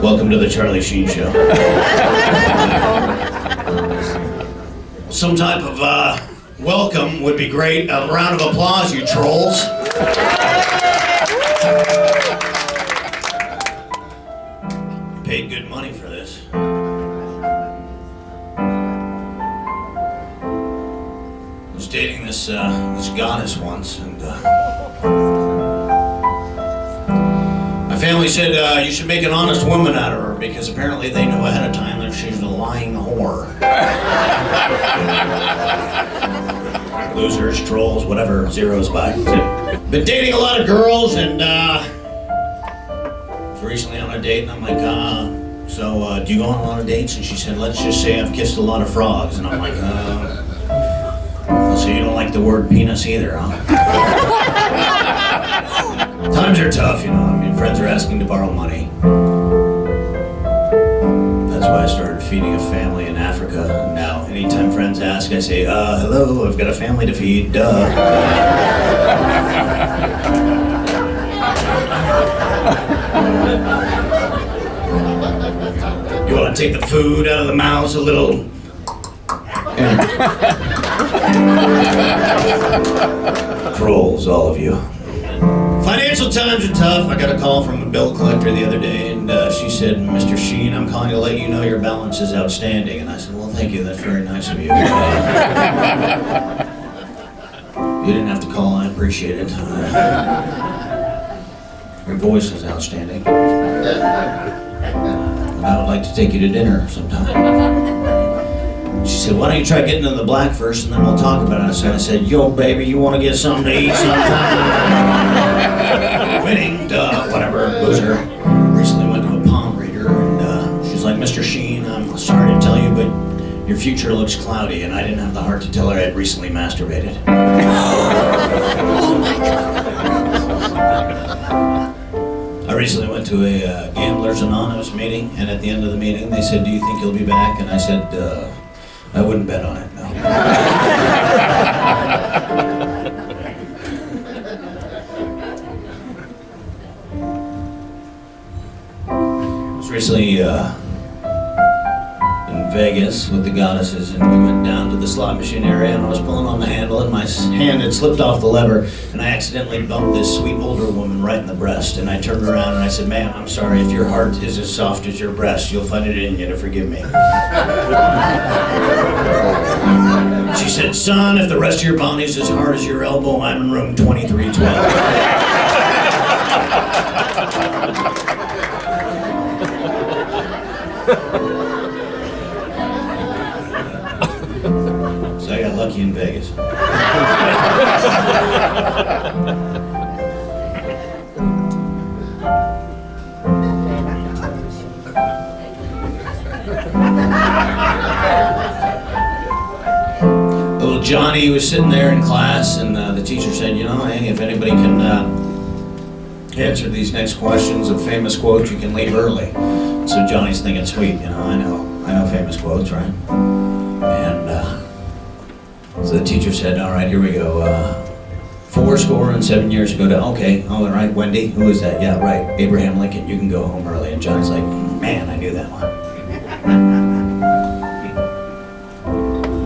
Welcome to the Charlie Sheen Show. Some type of welcome would be great. A round of applause, you trolls. Paid good money for this. I was dating this goddess once, and my family said you should make an honest woman out of her because apparently they knew ahead of time that she's a lying whore. Losers, trolls, whatever, zeros by. Been dating a lot of girls, and was recently on a date, and I'm like, so do you go on a lot of dates? And she said, let's just say I've kissed a lot of frogs. And I'm like, so you don't like the word penis either, huh? Times are tough, you know. I mean, friends are asking to borrow money. That's why I started feeding a family in Africa. And now, anytime friends ask, I say, hello, I've got a family to feed, duh. You want to take the food out of the mouths a little? Trolls, all of you. Financial times are tough. I got a call from a bill collector the other day, and she said, Mr. Sheen, I'm calling to let you know your balance is outstanding. And I said, well, thank you. That's very nice of you. You didn't have to call. I appreciate it. Your voice is outstanding. And I would like to take you to dinner sometime. She said, why don't you try getting in the black first and then we'll talk about it. So I said, yo, baby, you want to get something to eat sometime? Winning, duh, whatever, loser. Recently went to a palm reader, and she's like, Mr. Sheen, I'm sorry to tell you, but your future looks cloudy. And I didn't have the heart to tell her I had recently masturbated. Oh my God. I recently went to a Gamblers Anonymous meeting, and at the end of the meeting, they said, do you think you'll be back? And I said, I wouldn't bet on it, no. I was recently in Vegas with the goddesses, and we went down to the slot machine area, and I was pulling on the handle, and my hand had slipped off the lever, and I accidentally bumped this sweet older woman right in the breast. And I turned around and I said, ma'am, I'm sorry, if your heart is as soft as your breast, you'll find it in you to forgive me. She said, son, if the rest of your body's as hard as your elbow, I'm in room 2312. So I got lucky in Vegas. Little Johnny was sitting there in class, and the teacher said, you know, hey, if anybody can answer these next questions of famous quotes, you can leave early. So Johnny's thinking, sweet, you know, I know famous quotes, right? And so the teacher said, all right, here we go. 7 years ago to, okay, all right, Wendy, who is that? Yeah, right, Abraham Lincoln, you can go home early. And Johnny's like, man, I knew that one.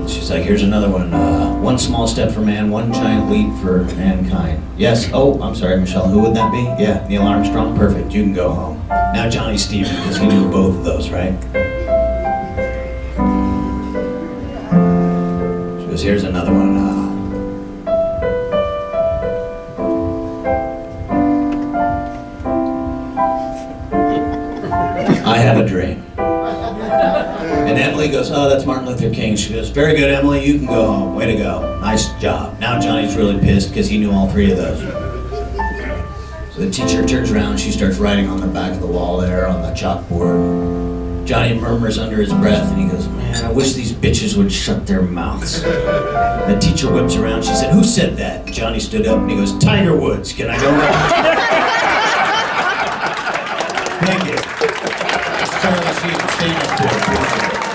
She's like, here's another one. One small step for man, one giant leap for mankind. Yes, oh, I'm sorry, Michelle, who would that be? Yeah, Neil Armstrong, perfect, you can go home. Now Johnny's Stephen, because he knew both of those, right? She goes, here's another one. I have a dream. And Emily goes, oh, that's Martin Luther King. She goes, very good, Emily, you can go home. Way to go. Nice job. Now Johnny's really pissed because he knew all three of those. So the teacher turns around, she starts writing on the back of the wall there on the chalkboard. Johnny murmurs under his breath and he goes, man, I wish these bitches would shut their mouths. The teacher whips around, she said, who said that? And Johnny stood up and he goes, Tiger Woods, can I go now? Thank you. Charlie Sheen, stand up to it.